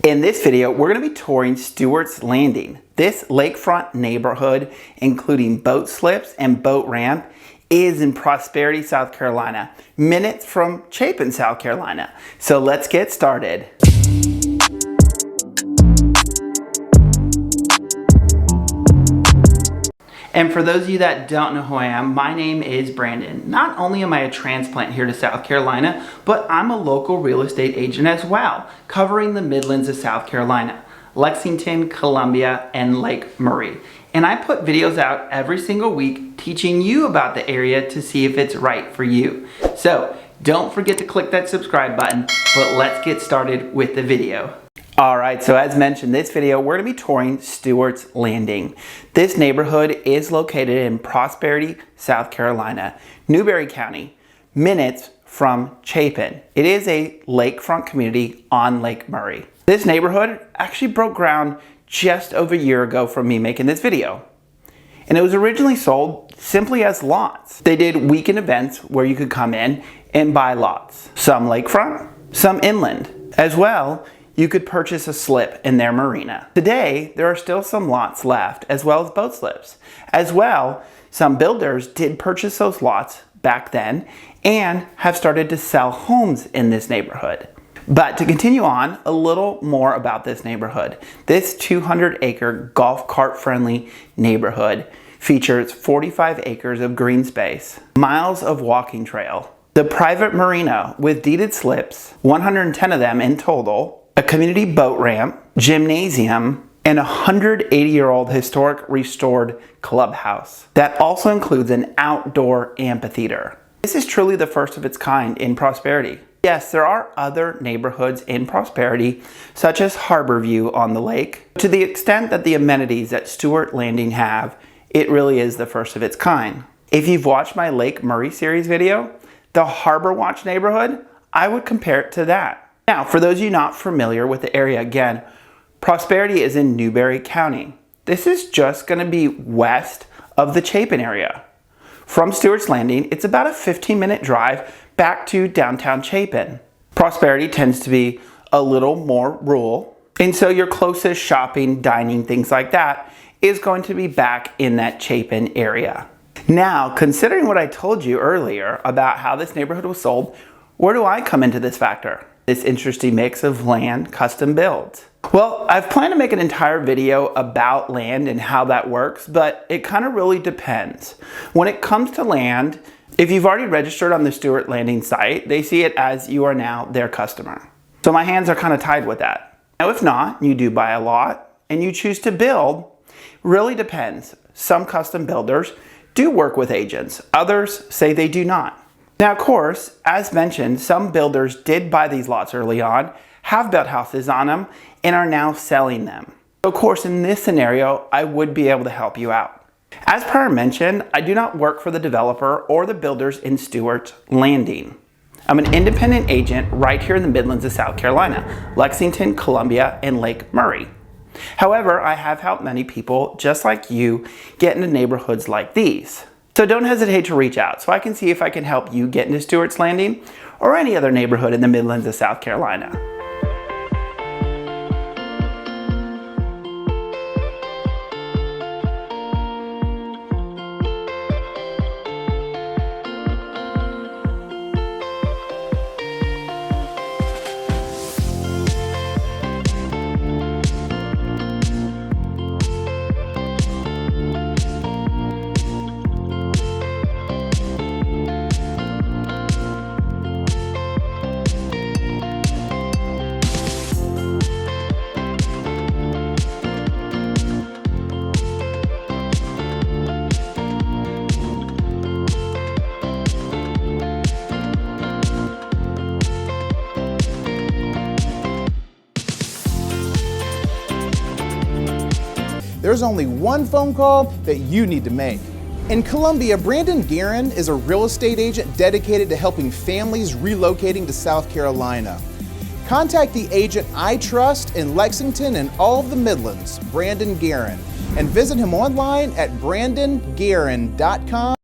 In this video, we're going to be touring Stewart's Landing. This lakefront neighborhood, including boat slips and boat ramp, is in Prosperity, South Carolina, minutes from Chapin, South Carolina. So let's get started. And for those of you that don't know who I am, my name is Brandon. Not only am I a transplant here to South Carolina, but I'm a local real estate agent as well, covering the Midlands of South Carolina, Lexington, Columbia, and Lake Murray. And I put videos out every single week teaching you about the area to see if it's right for you. So don't forget to click that subscribe button, but let's get started with the video. Alright, so as mentioned, this video, we're going to be touring Stewart's Landing. This neighborhood is located in Prosperity, South Carolina, Newberry County, minutes from Chapin. It is a lakefront community on Lake Murray. This neighborhood actually broke ground just over a year ago from me making this video. And it was originally sold simply as lots. They did weekend events where you could come in and buy lots. Some lakefront, some inland. As well, you could purchase a slip in their marina. Today, there are still some lots left, as well as boat slips. As well, some builders did purchase those lots back then and have started to sell homes in this neighborhood. But to continue on, a little more about this neighborhood. This 200-acre golf cart friendly neighborhood features 45 acres of green space, miles of walking trail, the private marina with deeded slips, 110 of them in total, a community boat ramp, gymnasium, and a 180-year-old historic restored clubhouse. That also includes an outdoor amphitheater. This is truly the first of its kind in Prosperity. Yes, there are other neighborhoods in Prosperity, such as Harborview on the lake. To the extent that the amenities that Stewart Landing have, it really is the first of its kind. If you've watched my Lake Murray series video, the Harbor Watch neighborhood, I would compare it to that. Now, for those of you not familiar with the area, again, Prosperity is in Newberry County. This is just going to be west of the Chapin area. From Stewart's Landing, it's about a 15-minute drive back to downtown Chapin. Prosperity tends to be a little more rural, and so your closest shopping, dining, things like that is going to be back in that Chapin area. Now, considering what I told you earlier about how this neighborhood was sold, where do I come into this factor? This interesting mix of land, custom builds. Well, I've planned to make an entire video about land and how that works, but it kind of really depends. When it comes to land, if you've already registered on the Stewart Landing site, they see it as you are now their customer. So my hands are kind of tied with that. Now, if not, you do buy a lot and you choose to build, really depends. Some custom builders do work with agents. Others say they do not. Now, of course, as mentioned, some builders did buy these lots early on, have built houses on them, and are now selling them. Of course, in this scenario, I would be able to help you out. As prior mentioned, I do not work for the developer or the builders in Stewart's Landing. I'm an independent agent right here in the Midlands of South Carolina, Lexington, Columbia, and Lake Murray. However, I have helped many people just like you get into neighborhoods like these. So don't hesitate to reach out so I can see if I can help you get into Stewart's Landing or any other neighborhood in the Midlands of South Carolina. There's only one phone call that you need to make. In Columbia, Brandon Garon is a real estate agent dedicated to helping families relocating to South Carolina. Contact the agent I trust in Lexington and all of the Midlands, Brandon Garon, and visit him online at brandongaron.com.